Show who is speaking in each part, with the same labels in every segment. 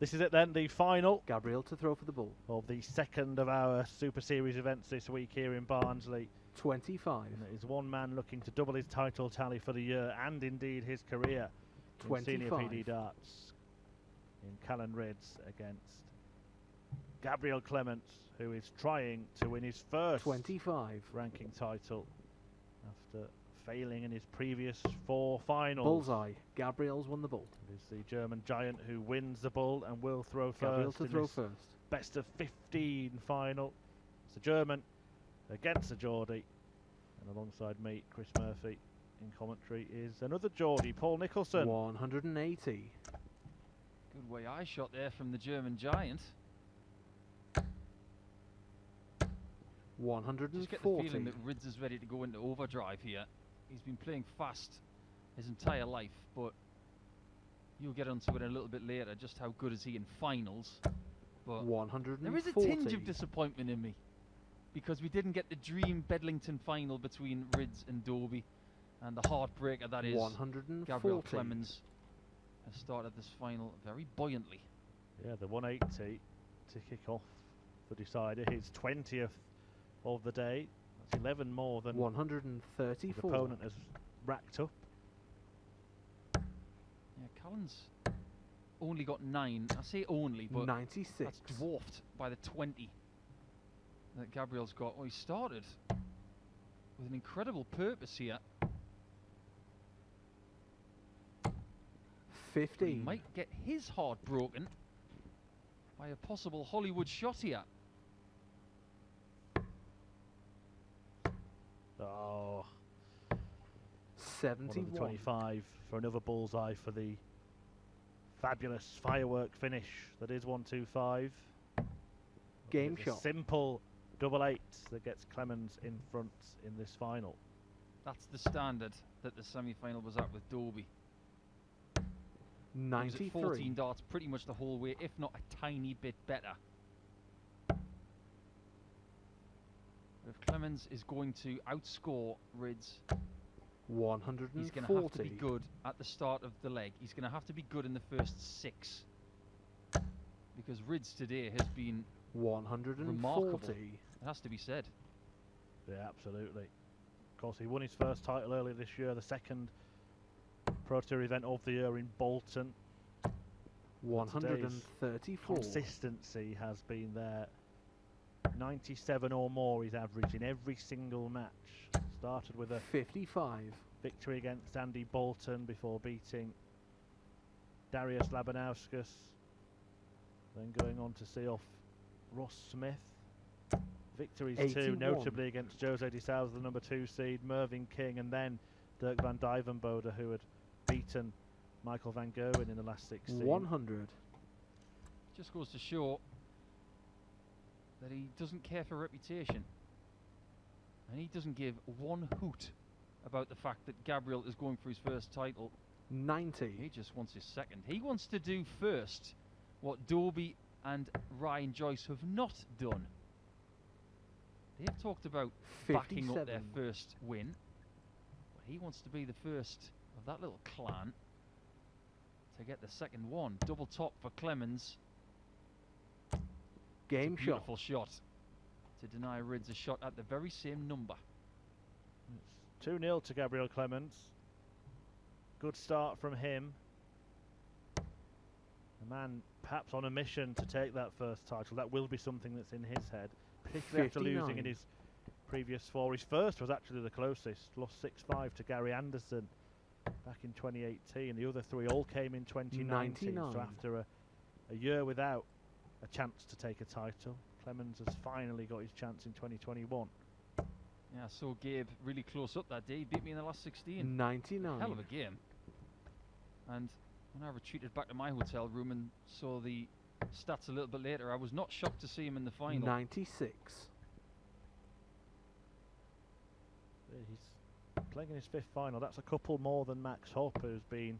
Speaker 1: This is it then, the final
Speaker 2: Gabriel to throw for the bull.
Speaker 1: of the second of our Super Series events this week here in Barnsley.
Speaker 2: 25.
Speaker 1: And it is one man looking to double his title tally for the year and indeed his career in senior PD darts in Callan Rydz against Gabriel Clemens, who is trying to win his first
Speaker 2: 25
Speaker 1: ranking title after failing in his previous 4 finals.
Speaker 2: Bullseye. Gabriel's won the bull.
Speaker 1: It is the German giant who wins the bull and will throw
Speaker 2: Gabriel
Speaker 1: first
Speaker 2: to
Speaker 1: in
Speaker 2: throw
Speaker 1: this
Speaker 2: first.
Speaker 1: best of 15 final. It's a German against a Geordie, and alongside me, Chris Murphy, in commentary is another Geordie, Paul Nicholson.
Speaker 2: 180.
Speaker 3: Good way I shot there from the German giant.
Speaker 2: 140.
Speaker 3: Just get the feeling that Rydz is ready to go into overdrive here. He's been playing fast his entire life, but you'll get onto it a little bit later, just how good is he in finals. But
Speaker 2: 140.
Speaker 3: there is a tinge of disappointment in me, because we didn't get the dream Bedlington final between Rydz and Dobie, and the heartbreaker that is
Speaker 2: 140.
Speaker 3: Gabriel Clemens has started this final very buoyantly.
Speaker 1: Yeah, the 180 to kick off the decider, his 20th of the day. That's 11 more than
Speaker 2: 134.
Speaker 1: his opponent has racked up.
Speaker 3: Yeah, Callan's only got 9. I say only, but
Speaker 2: 96.
Speaker 3: that's dwarfed by the 20 that Gabriel's got. Well, he started with an incredible purpose here.
Speaker 2: 15.
Speaker 3: He might get his heart broken by a possible Hollywood shot here.
Speaker 1: Oh,
Speaker 2: 71.
Speaker 1: 25 for another bullseye for the fabulous firework finish that is 125.
Speaker 2: Game
Speaker 1: It's
Speaker 2: shot.
Speaker 1: a simple double 8 that gets Clemens in front in this final.
Speaker 3: That's the standard that the semi-final was at with Dobie. He was
Speaker 2: 93.
Speaker 3: at 14 darts pretty much the whole way, if not a tiny bit better. If Clemens is going to outscore Rydz,
Speaker 2: 140.
Speaker 3: he's going to have to be good at the start of the leg. He's going to have to be good in the first 6. Because Rydz today has been
Speaker 2: 140.
Speaker 3: remarkable. It has to be said.
Speaker 1: Yeah, absolutely. Of course, he won his first title earlier this year, the second Pro Tour event of the year in Bolton.
Speaker 2: 134.
Speaker 1: Consistency has been there. 97 or more he's averaged in every single match. Started with a
Speaker 2: 55.
Speaker 1: victory against Andy Bolton before beating Darius Labanauskas, then going on to see off Ross Smith. Victories
Speaker 2: 81.
Speaker 1: too, notably against Jose de Souza, the number 2 seed, Mervyn King, and then Dirk van Dijvenbode, who had beaten Michael van Gerwen in the last 16.
Speaker 2: 100.
Speaker 3: Just goes to show that he doesn't care for reputation. And he doesn't give one hoot about the fact that Gabriel is going for his first title.
Speaker 2: 90.
Speaker 3: He just wants his second. He wants to do first what Dobie and Ryan Joyce have not done. They've talked about backing up their
Speaker 2: 57.
Speaker 3: first win. But he wants to be the first of that little clan to get the second one. Double top for Clemens.
Speaker 2: Game
Speaker 3: It's a
Speaker 2: shot.
Speaker 3: beautiful shot to deny Rydz a shot at the very same number.
Speaker 1: It's 2-0 to Gabriel Clemens. Good start from him. A man perhaps on a mission to take that first title. That will be something that's in his head, particularly after losing
Speaker 2: 59.
Speaker 1: in his previous 4. His first was actually the closest, lost 6-5 to Gary Anderson back in 2018. The other 3 all came in 2019.
Speaker 2: 99.
Speaker 1: So after a year without a chance to take a title, Clemens has finally got his chance in 2021.
Speaker 3: Yeah, I saw Gabe really close up that day. He beat me in the last 16.
Speaker 2: 99.
Speaker 3: Hell of a game. And when I retreated back to my hotel room and saw the stats a little bit later, I was not shocked to see him in the final.
Speaker 2: 96.
Speaker 1: He's playing in his 5th final. That's a couple more than Max Hopp, who's been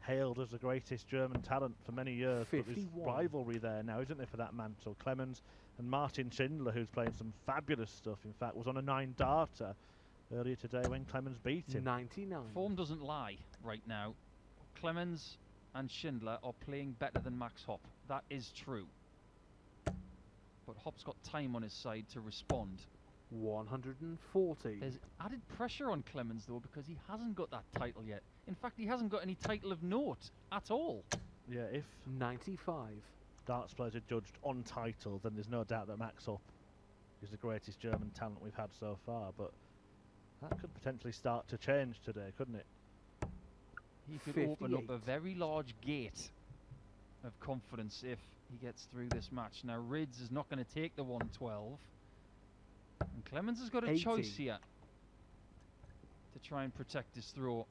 Speaker 1: hailed as the greatest German talent for many years. But there's
Speaker 2: 51.
Speaker 1: rivalry there now, isn't there, for that mantle? Clemens and Martin Schindler, who's playing some fabulous stuff, in fact, was on a 9-darter earlier today when Clemens beat him.
Speaker 2: 99.
Speaker 3: Form doesn't lie right now. Clemens and Schindler are playing better than Max Hopp. That is true. But Hopp's got time on his side to respond.
Speaker 2: 140.
Speaker 3: There's added pressure on Clemens, though, because he hasn't got that title yet. In fact, he hasn't got any title of note at all.
Speaker 1: Yeah, if
Speaker 2: 95.
Speaker 1: darts players are judged on title, then there's no doubt that Max Hopp is the greatest German talent we've had so far, but that could potentially start to change today, couldn't it?
Speaker 3: He could open up a very large gate of confidence if he gets through this match. Now, Rydz is not going to take the 112. And Clemens has got a
Speaker 2: 80.
Speaker 3: choice here to try and protect his throw.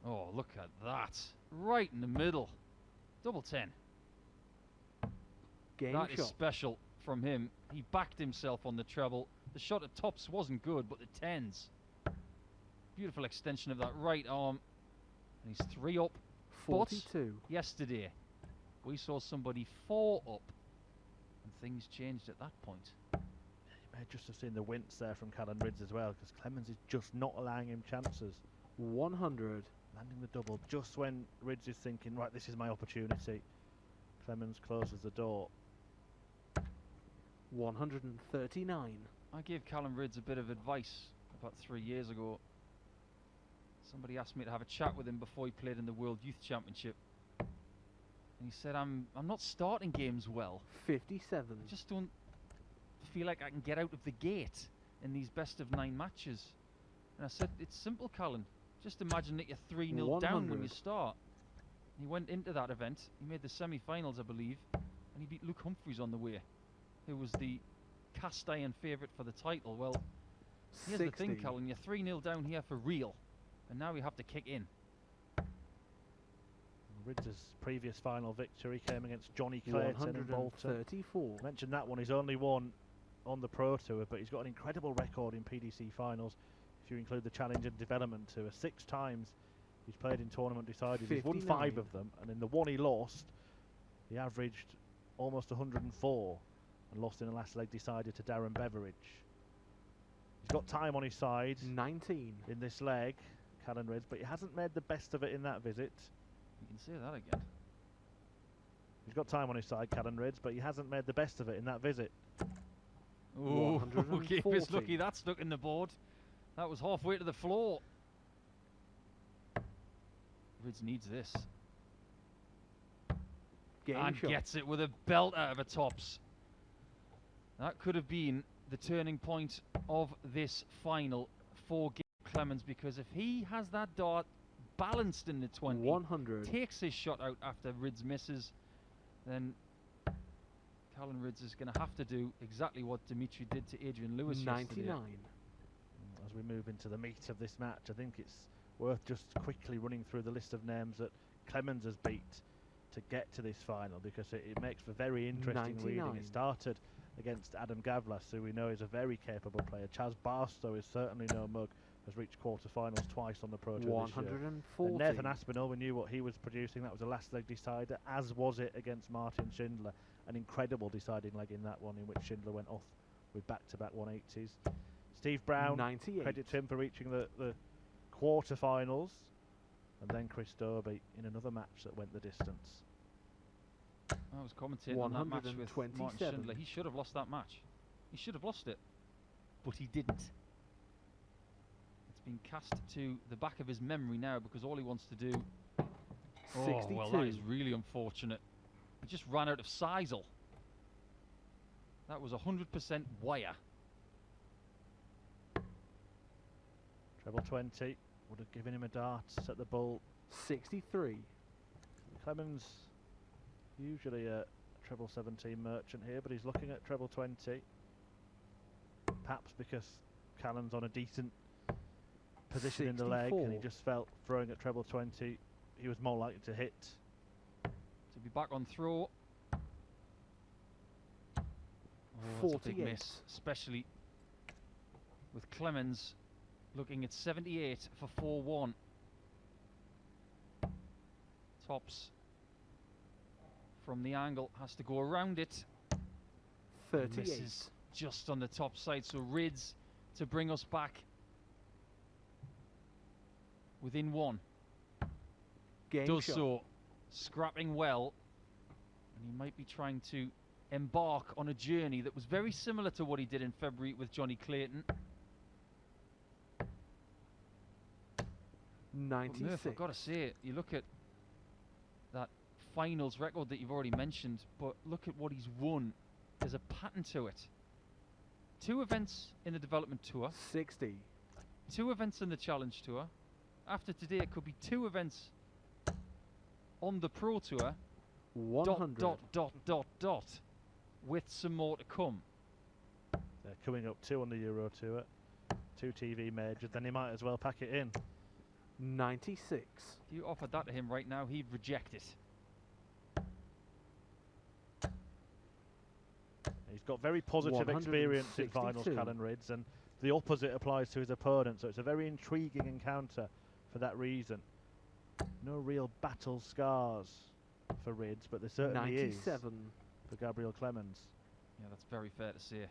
Speaker 3: Oh, look at that. Right in the middle. Double 10.
Speaker 2: Game
Speaker 3: That
Speaker 2: shot.
Speaker 3: is special from him. He backed himself on the treble. The shot at tops wasn't good, but the 10s. Beautiful extension of that right arm. And he's 3 up.
Speaker 2: 42.
Speaker 3: But yesterday, we saw somebody 4 up. And things changed at that point.
Speaker 1: You may just have seen the wince there from Callan Rydz as well, because Clemens is just not allowing him chances.
Speaker 2: 100.
Speaker 1: Landing the double just when Rydz is thinking, right, this is my opportunity. Clemens closes the door.
Speaker 2: 139.
Speaker 3: I gave Callan Rydz a bit of advice about 3 years ago. Somebody asked me to have a chat with him before he played in the World Youth Championship. And he said, I'm not starting games well.
Speaker 2: 57.
Speaker 3: I just don't feel like I can get out of the gate in these best of 9 matches. And I said, it's simple, Callan. Just imagine that you're 3-0 down when you start. He went into that event. He made the semi-finals, I believe. And he beat Luke Humphries on the way, who was the cast iron favourite for the title. Well, here's
Speaker 2: 60.
Speaker 3: the thing, Callan. You're 3-0 down here for real. And now we have to kick in.
Speaker 1: Rydz's previous final victory came against Johnny Clayton in Bolton.
Speaker 2: 134.
Speaker 1: Mentioned that one, he's only won on the Pro Tour, but he's got an incredible record in PDC finals, if you include the Challenge and Development Tour. 6 times he's played in tournament decided. He's won 5 of them, and in the one he lost, he averaged almost 104 and lost in the last leg decided to Darren Beveridge. He's got time on his side
Speaker 2: 19.
Speaker 1: in this leg, Callan Rydz, but he hasn't made the best of it in that visit.
Speaker 3: You can say that again.
Speaker 1: He's got time on his side, Callan Rydz, but he hasn't made the best of it in that visit.
Speaker 3: Oh,
Speaker 2: 140.
Speaker 3: keep lucky that stuck in the board. That was halfway to the floor. Rydz needs this.
Speaker 2: Game
Speaker 3: And
Speaker 2: shot.
Speaker 3: gets it with a belt out of a tops. That could have been the turning point of this final for Clemens, because if he has that dart balanced in the 20,
Speaker 2: 100.
Speaker 3: takes his shot out after Rydz misses, then Callan Rydz is going to have to do exactly what Dimitri did to Adrian Lewis
Speaker 2: 99.
Speaker 3: yesterday.
Speaker 1: As we move into the meat of this match, I think it's worth just quickly running through the list of names that Clemens has beat to get to this final, because it makes for very interesting
Speaker 2: 99.
Speaker 1: reading. It started against Adam Gavlas, who we know is a very capable player. Chaz Barstow is certainly no mug, has reached quarterfinals twice on the Pro Tour this year.
Speaker 2: 140.
Speaker 1: And Nathan Aspinall, we knew what he was producing. That was a last leg decider, as was it against Martin Schindler. An incredible deciding leg in that one, in which Schindler went off with back-to-back 180s. Steve Brown,
Speaker 2: 98.
Speaker 1: credit to him for reaching the quarterfinals. And then Chris Dobey in another match that went the distance.
Speaker 3: I was commentating on that match with Martin
Speaker 2: 127.
Speaker 3: Schindler. He should have lost that match. He should have lost it. But he didn't. It's been cast to the back of his memory now, because all he wants to do...
Speaker 2: 62.
Speaker 3: Oh, well, that is really unfortunate. He just ran out of sisal. That was 100% wire.
Speaker 1: Treble 20 would have given him a dart, set the bull.
Speaker 2: 63.
Speaker 1: Clemens, usually a treble 17 merchant here, but he's looking at treble 20. Perhaps because Callan's on a decent position in the leg, and he
Speaker 2: 64.
Speaker 1: just felt throwing at treble 20, he was more likely to hit.
Speaker 3: To be back on throw. Oh, that's a big
Speaker 2: 48.
Speaker 3: miss, especially with Clemens looking at 78 for 4-1. Tops from the angle, has to go around it.
Speaker 2: 38.
Speaker 3: Misses just on the top side, so Rydz to bring us back within 1.
Speaker 2: Game
Speaker 3: does
Speaker 2: shot.
Speaker 3: so, scrapping well, and he might be trying to embark on a journey that was very similar to what he did in February with Johnny Clayton. But
Speaker 2: 96.
Speaker 3: Murph, I've got to say it, you look at that finals record that you've already mentioned, but look at what he's won. There's a pattern to it. 2 events in the development tour,
Speaker 2: 60.
Speaker 3: 2 events in the challenge tour. After today, it could be 2 events on the pro tour.
Speaker 2: 100.
Speaker 3: With some more to come.
Speaker 1: They're coming up 2 on the Euro Tour, 2 TV majors, then he might as well pack it in.
Speaker 2: 96.
Speaker 3: If you offered that to him right now, he'd reject it.
Speaker 1: He's got very positive experience in finals,
Speaker 2: 162.
Speaker 1: Callan Rydz, and the opposite applies to his opponent, so it's a very intriguing encounter for that reason. No real battle scars for Rydz, but there certainly
Speaker 2: 97.
Speaker 1: is for Gabriel Clemens.
Speaker 3: Yeah, that's very fair to say.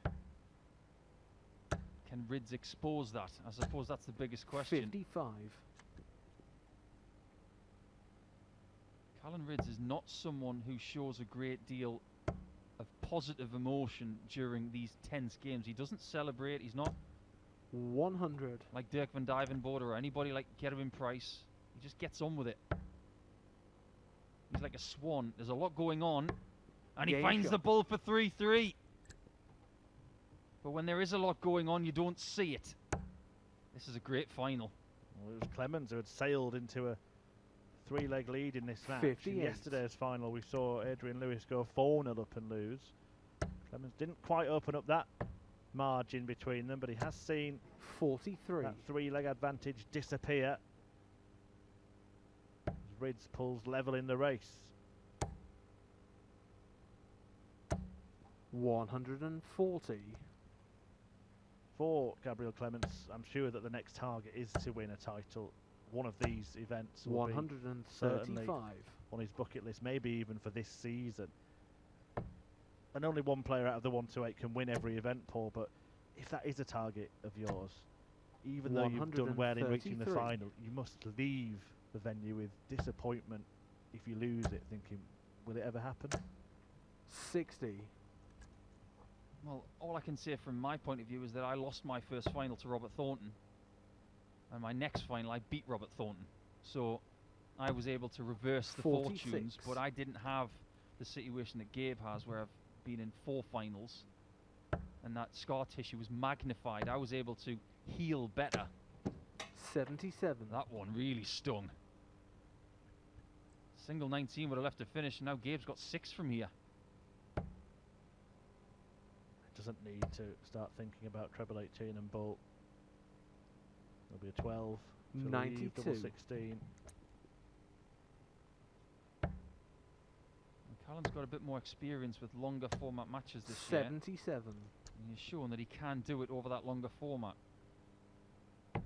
Speaker 3: Can Rydz expose that? I suppose that's the biggest question.
Speaker 2: 55.
Speaker 3: Callan Rydz is not someone who shows a great deal of positive emotion during these tense games. He doesn't celebrate. He's not
Speaker 2: 100.
Speaker 3: like Dirk van Dijvenbode or anybody like Gerwin Price. He just gets on with it. He's like a swan. There's a lot going on, and he
Speaker 2: Game
Speaker 3: finds
Speaker 2: shot.
Speaker 3: the ball for 3-3. But when there is a lot going on, you don't see it. This is a great final.
Speaker 1: Well, it was Clemens who had sailed into a 3-leg lead in this match.
Speaker 2: 58.
Speaker 1: In yesterday's final, we saw Adrian Lewis go 4-0 up and lose. Clemens didn't quite open up that margin between them, but he has seen
Speaker 2: 43.
Speaker 1: that 3-leg advantage disappear as Rydz pulls level in the race.
Speaker 2: 140.
Speaker 1: For Gabriel Clemens, I'm sure that the next target is to win a title. One of these events will be certainly
Speaker 2: 135.
Speaker 1: on his bucket list, maybe even for this season. And only one player out of the 128 can win every event, Paul, but if that is a target of yours, even though you've done well in reaching the
Speaker 2: 133.
Speaker 1: final, you must leave the venue with disappointment if you lose it, thinking, will it ever happen?
Speaker 2: 60.
Speaker 3: Well, all I can say from my point of view is that I lost my first final to Robert Thornton. And my next final, I beat Robert Thornton. So I was able to reverse the
Speaker 2: 46.
Speaker 3: fortunes, but I didn't have the situation that Gabe has, where I've been in 4 finals. And that scar tissue was magnified. I was able to heal better.
Speaker 2: 77.
Speaker 3: That one really stung. Single 19 would have left to finish, and now Gabe's got 6 from here.
Speaker 1: Doesn't need to start thinking about treble 18 and Bolt. There'll be a 12 to leave,
Speaker 2: 92.
Speaker 1: double 16.
Speaker 3: And Callan's got a bit more experience with longer format matches this year.
Speaker 2: 77.
Speaker 3: And he's shown that he can do it over that longer format. Double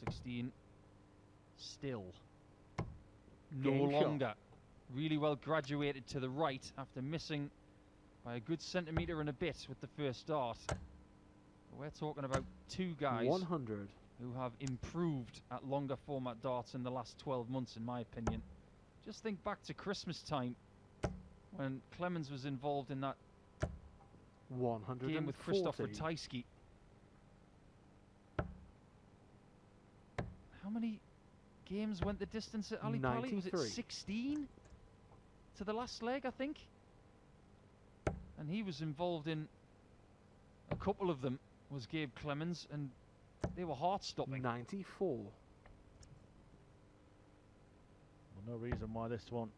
Speaker 3: 16. Still. No
Speaker 2: Game shot.
Speaker 3: longer. Really well graduated to the right after missing by a good centimetre and a bit with the first dart. But we're talking about 2 guys
Speaker 2: 100.
Speaker 3: who have improved at longer format darts in the last 12 months, in my opinion. Just think back to Christmas time when Clemens was involved in that
Speaker 2: 140.
Speaker 3: game with Christoph Ratajski. How many games went the distance at Ali Pali? Was it
Speaker 2: 93.
Speaker 3: 16 to the last leg, I think? And he was involved in a couple of them, was Gabe Clemens, and they were heart-stopping.
Speaker 2: 94.
Speaker 1: Well, no reason why this one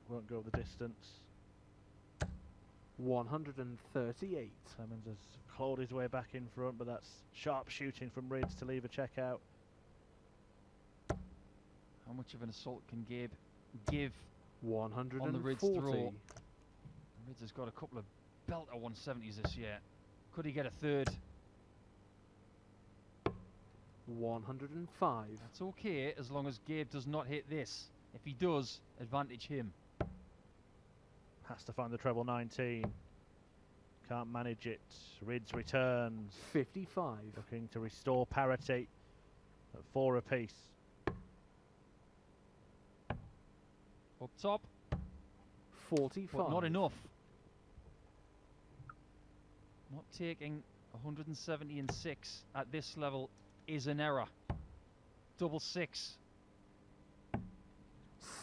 Speaker 1: won't go the distance.
Speaker 2: 138.
Speaker 1: Clemens has clawed his way back in front, but that's sharp shooting from Rydz to leave a check out.
Speaker 3: How much of an assault can Gabe give
Speaker 2: 140.
Speaker 3: on the Rydz throw? Rydz has got a couple of belter 170s this year. Could he get a third?
Speaker 2: 105.
Speaker 3: That's okay, as long as Gabe does not hit this. If he does, advantage him.
Speaker 1: Has to find the treble 19. Can't manage it. Rydz returns.
Speaker 2: 55.
Speaker 1: Looking to restore parity at 4 apiece.
Speaker 3: Up top,
Speaker 2: 45.
Speaker 3: but not enough. Not taking 170 at this level is an error. Double 6.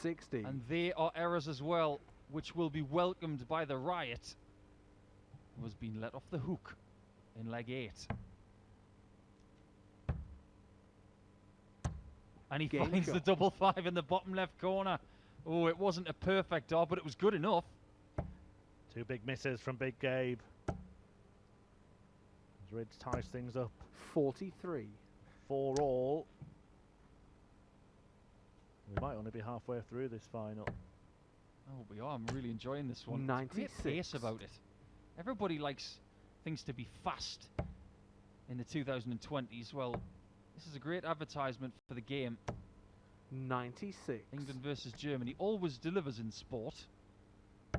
Speaker 2: 60.
Speaker 3: And they are errors as well, which will be welcomed by the Riot, who has been let off the hook in leg 8. And he
Speaker 2: Game
Speaker 3: finds
Speaker 2: shot.
Speaker 3: the double 5 in the bottom left corner. Oh, it wasn't a perfect dart, but it was good enough.
Speaker 1: 2 big misses from Big Gabe. As Rydz ties things up.
Speaker 2: 43.
Speaker 1: 4 all. We might only be halfway through this final.
Speaker 3: Oh, we are. I'm really enjoying this one.
Speaker 2: 96.
Speaker 3: Great pace about it. Everybody likes things to be fast in the 2020s. Well, this is a great advertisement for the game.
Speaker 2: 96.
Speaker 3: England versus Germany always delivers in sport.
Speaker 1: A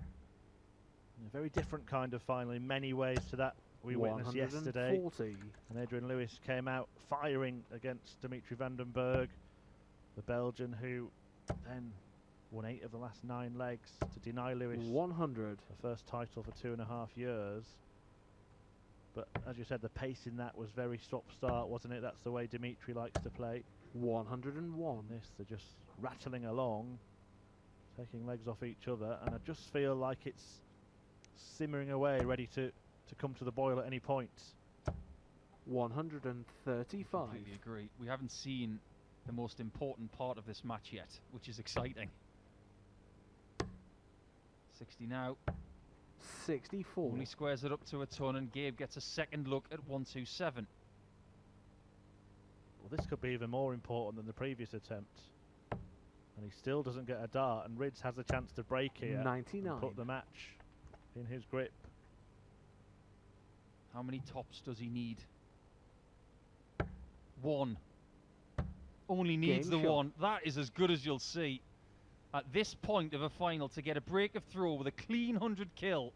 Speaker 1: very different kind of final in many ways to that we witnessed yesterday.
Speaker 2: 140.
Speaker 1: And Adrian Lewis came out firing against Dimitri van den Berg, the Belgian, who then won 8 of the last 9 legs to deny Lewis
Speaker 2: 100.
Speaker 1: the first title for 2.5 years. But as you said, the pace in that was very stop-start, wasn't it? That's the way Dimitri likes to play.
Speaker 2: 101.
Speaker 1: This, they're just rattling along, taking legs off each other, and I just feel like it's simmering away, ready to come to the boil at any point.
Speaker 2: 135.
Speaker 3: Completely agree. We haven't seen the most important part of this match yet, which is exciting. 60 now.
Speaker 2: 64.
Speaker 3: Only squares it up to a ton, and Gabe gets a second look at 127.
Speaker 1: Well, this could be even more important than the previous attempt. And he still doesn't get a dart, and Rydz has a chance to break here
Speaker 2: 99.
Speaker 1: and put the match in his grip.
Speaker 3: How many tops does he need? 1. Only needs
Speaker 2: Game
Speaker 3: the
Speaker 2: shot.
Speaker 3: 1. That is as good as you'll see. At this point of a final, to get a break of throw with a clean 100 kill,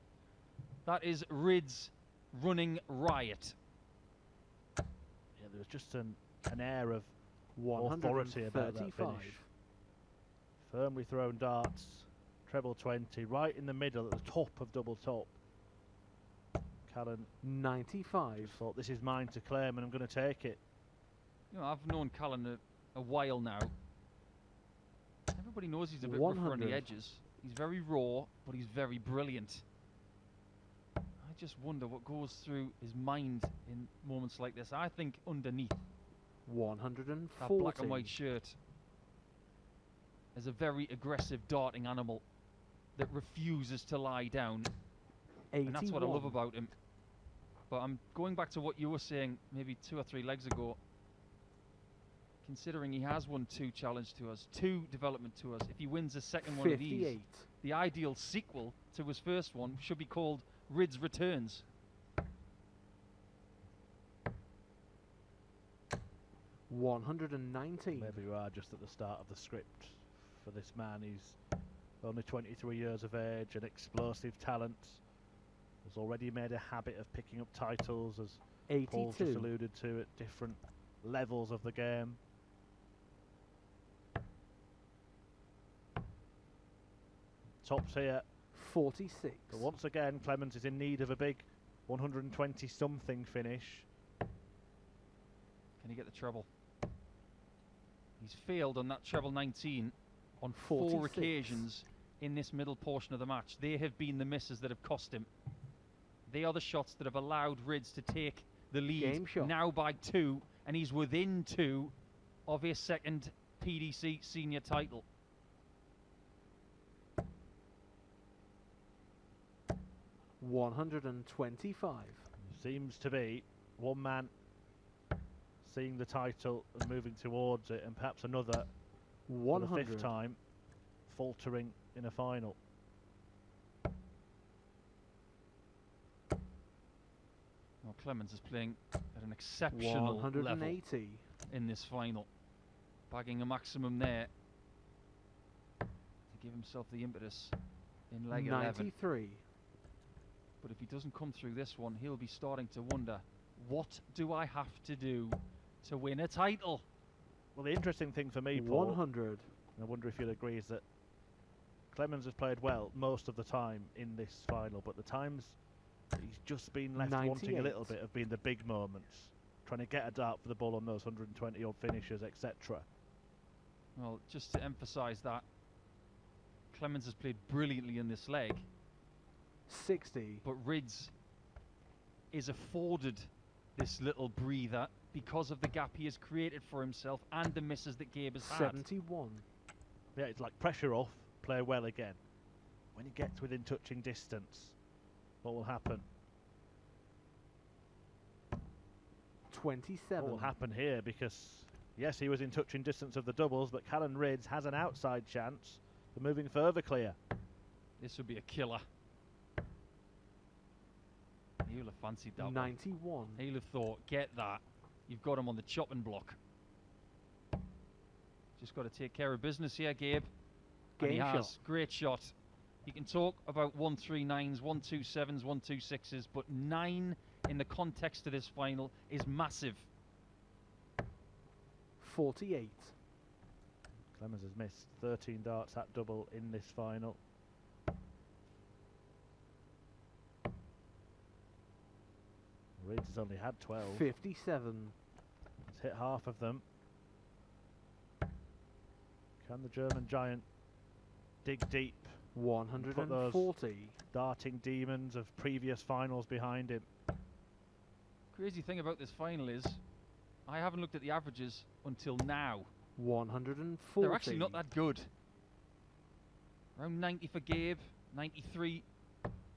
Speaker 3: that is Rydz running riot.
Speaker 1: Yeah, there was just an air of authority about that
Speaker 2: 135.
Speaker 1: finish. Firmly thrown darts, treble 20, right in the middle at the top of double top. Callan
Speaker 2: 95.
Speaker 1: just thought, this is mine to claim and I'm going to take it.
Speaker 3: You know, I've known Callan a while now. Everybody knows he's a bit rougher on
Speaker 2: 100.
Speaker 3: the edges. He's very raw, but he's very brilliant. I just wonder what goes through his mind in moments like this. I think underneath
Speaker 2: 140.
Speaker 3: that black and white shirt is a very aggressive darting animal that refuses to lie down.
Speaker 2: 81.
Speaker 3: And that's what I love about him. But I'm going back to what you were saying maybe 2 or 3 legs ago. Considering he has won 2 challenge tours, 2 development tours, if he wins a second
Speaker 2: 58.
Speaker 3: one of these, the ideal sequel to his first one should be called Rydz Returns.
Speaker 2: 119.
Speaker 1: Maybe we are just at the start of the script for this man. He's only 23 years of age, an explosive talent. Has already made a habit of picking up titles, as Paul just
Speaker 2: 82.
Speaker 1: alluded to, at different levels of the game. Tops here,
Speaker 2: 46.
Speaker 1: but once again Clemens is in need of a big 120 something finish.
Speaker 3: Can he get the treble? He's failed on that treble 19 on 4
Speaker 2: 46.
Speaker 3: occasions in this middle portion of the match. They have been the misses that have cost him. They are the shots that have allowed Rydz to take the lead
Speaker 2: Game shot.
Speaker 3: now by 2, and he's within 2 of his second PDC senior title.
Speaker 2: $125.
Speaker 1: Seems to be one man seeing the title and moving towards it, and perhaps another for the 5th
Speaker 2: 100.
Speaker 1: time faltering in a final.
Speaker 3: Well, Clemens is playing at an exceptional level
Speaker 2: 180.
Speaker 3: in this final, bagging a maximum there to give himself the impetus in leg 11.
Speaker 2: 93.
Speaker 3: But if he doesn't come through this one, he'll be starting to wonder, what do I have to do to win a title?
Speaker 1: Well, the interesting thing for me, Paul,
Speaker 2: 100.
Speaker 1: and I wonder if you'll agree, is that Clemens has played well most of the time in this final, but the times he's just been left
Speaker 2: 98.
Speaker 1: wanting a little bit have been the big moments, trying to get a dart for the ball on those 120 odd finishes, etc.
Speaker 3: Well, just to emphasise that, Clemens has played brilliantly in this leg,
Speaker 2: 60.
Speaker 3: but Rydz is afforded this little breather because of the gap he has created for himself and the misses that Gabe has had.
Speaker 2: 71.
Speaker 1: Yeah, it's like pressure off, play well again. When he gets within touching distance, what will happen?
Speaker 2: 27.
Speaker 1: What will happen here? Because yes, he was in touching distance of the doubles, but Callan Rydz has an outside chance for moving further clear.
Speaker 3: This would be a killer. He'll have fancied that
Speaker 2: 91.
Speaker 3: one. He'll have thought, get that. You've got him on the chopping block. Just got to take care of business here, Gabe. And he
Speaker 2: Game
Speaker 3: has.
Speaker 2: shot.
Speaker 3: Great shot. You can talk about 139s, 127s, 126s, but 9 in the context of this final is massive.
Speaker 2: 48.
Speaker 1: Clemens has missed 13 darts at double in this final. Rydz has only had 12.
Speaker 2: 57.
Speaker 1: He's hit half of them. Can the German giant dig deep? Put those
Speaker 2: 140.
Speaker 1: darting demons of previous finals behind him.
Speaker 3: Crazy thing about this final is, I haven't looked at the averages until now.
Speaker 2: 140.
Speaker 3: They're actually not that good. Around 90 for Gabe, 93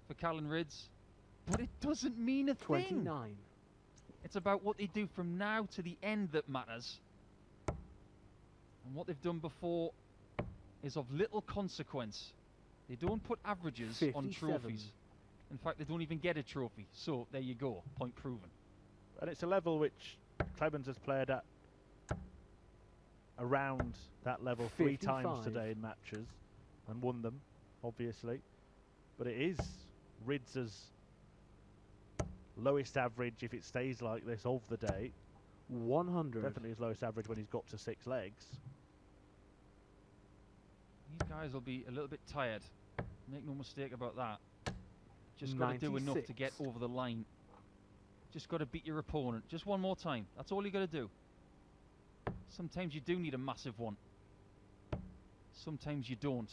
Speaker 3: for Callan Rydz. But it doesn't mean a thing.
Speaker 2: 29.
Speaker 3: It's about what they do from now to the end that matters. And what they've done before is of little consequence. They don't put averages
Speaker 2: 57.
Speaker 3: on trophies. In fact, they don't even get a trophy. So there you go, point proven.
Speaker 1: And it's a level which Clemens has played at around that level 3 times
Speaker 2: 55.
Speaker 1: today in matches and won them, obviously. But it is Rydz's lowest average if it stays like this of the day.
Speaker 2: 100.
Speaker 1: Definitely his lowest average when he's got to 6 legs.
Speaker 3: These guys will be a little bit tired. Make no mistake about that. Just got to do enough to
Speaker 2: 96.
Speaker 3: get over the line. Just got to beat your opponent. Just one more time. That's all you got to do. Sometimes you do need a massive one. Sometimes you don't.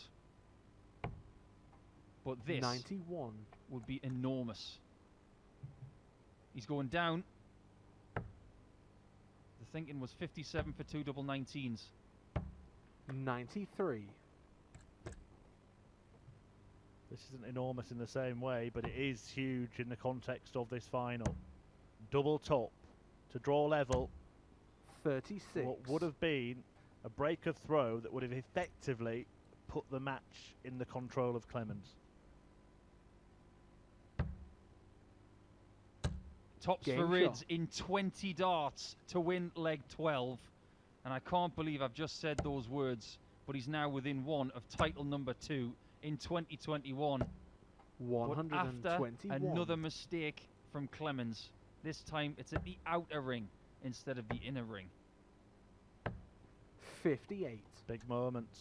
Speaker 3: But this
Speaker 2: 91.
Speaker 3: would be enormous. He's going down. The thinking was 57 for 2 double 19s.
Speaker 2: 93.
Speaker 1: This isn't enormous in the same way, but it is huge in the context of this final. Double top to draw level.
Speaker 2: 36.
Speaker 1: What would have been a break of throw that would have effectively put the match in the control of Clemens.
Speaker 3: Tops
Speaker 2: Game
Speaker 3: for Rydz
Speaker 2: shot.
Speaker 3: in 20 darts to win leg 12. And I can't believe I've just said those words, but he's now within 1 of title number 2 in 2021. But after
Speaker 2: 121.
Speaker 3: another mistake from Clemens. This time it's at the outer ring instead of the inner ring.
Speaker 2: 58.
Speaker 1: Big moments.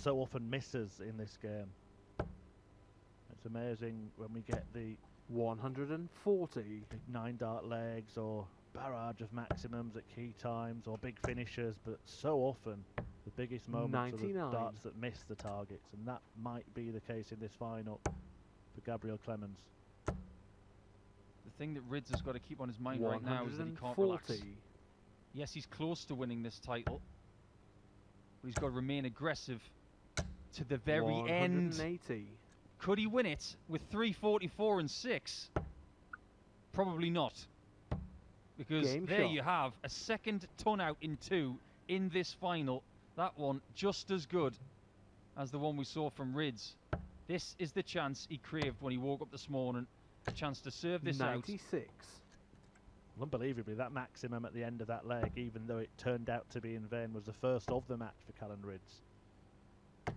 Speaker 1: So often misses in this game. It's amazing when we get the
Speaker 2: 140.
Speaker 1: big 9 dart legs or barrage of maximums at key times or big finishers, but so often the biggest moments are the
Speaker 2: 99.
Speaker 1: darts that miss the targets, and that might be the case in this final for Gabriel Clemens.
Speaker 3: The thing that Rydz has got to keep on his mind right now is that he can't relax.
Speaker 2: 140.
Speaker 3: Yes, he's close to winning this title, but he's got to remain aggressive to the very end.
Speaker 2: 180.
Speaker 3: Could he win it with 344 and 6? Probably not. Because
Speaker 2: Game
Speaker 3: there
Speaker 2: shot.
Speaker 3: you have a second ton out in 2 in this final. That one just as good as the one we saw from Rydz. This is the chance he craved when he woke up this morning. A chance to serve this
Speaker 2: 96.
Speaker 1: Unbelievably, that maximum at the end of that leg, even though it turned out to be in vain, was the first of the match for Callan Rydz.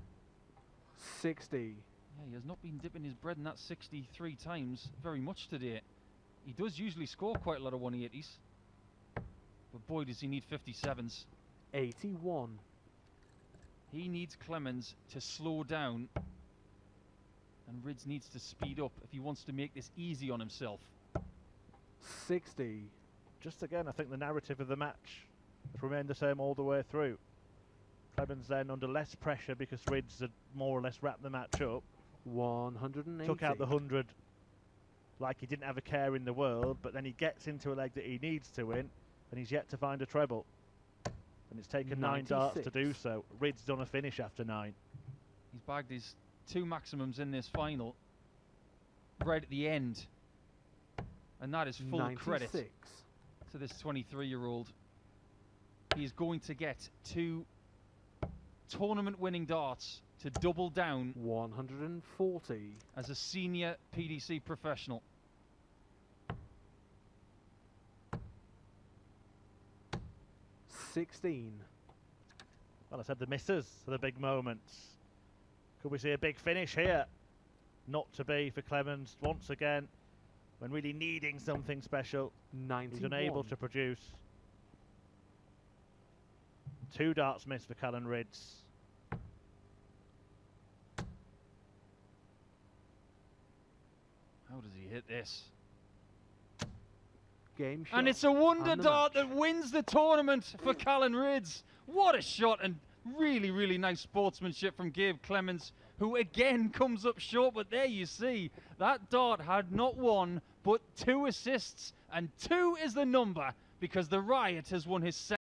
Speaker 2: 60.
Speaker 3: Yeah, he has not been dipping his bread in that 63 times very much today. He does usually score quite a lot of 180s. But boy, does he need 57s.
Speaker 2: 81.
Speaker 3: He needs Clemens to slow down, and Rydz needs to speed up if he wants to make this easy on himself.
Speaker 2: 60.
Speaker 1: Just again, I think the narrative of the match has remained the same all the way through. Clemens then under less pressure because Rydz had more or less wrapped the match up.
Speaker 2: 180.
Speaker 1: Took out the 100 like he didn't have a care in the world, but then he gets into a leg that he needs to win, and he's yet to find a treble. And it's taken 9 darts to do so. Rydz done a finish after 9.
Speaker 3: He's bagged his 2 maximums in this final right at the end. And that is full credit to this 23-year-old. He's going to get 2 tournament-winning darts to double down
Speaker 2: 140
Speaker 3: as a senior PDC professional.
Speaker 1: Well, I said the misses are the big moments. Could we see a big finish here? Not to be for Clemens once again. When really needing something special,
Speaker 2: 91.
Speaker 1: he's unable to produce. 2 darts missed for Callan Rydz.
Speaker 3: How does he hit this?
Speaker 2: Game shot.
Speaker 3: And it's a wonder
Speaker 2: and the
Speaker 3: dart
Speaker 2: match.
Speaker 3: that wins the tournament for Callan Rydz. What a shot, and really, really nice sportsmanship from Gabe Clemens, who again comes up short. But there you see, that dart had not 1, but 2 assists, and 2 is the number because the Riot has won his second.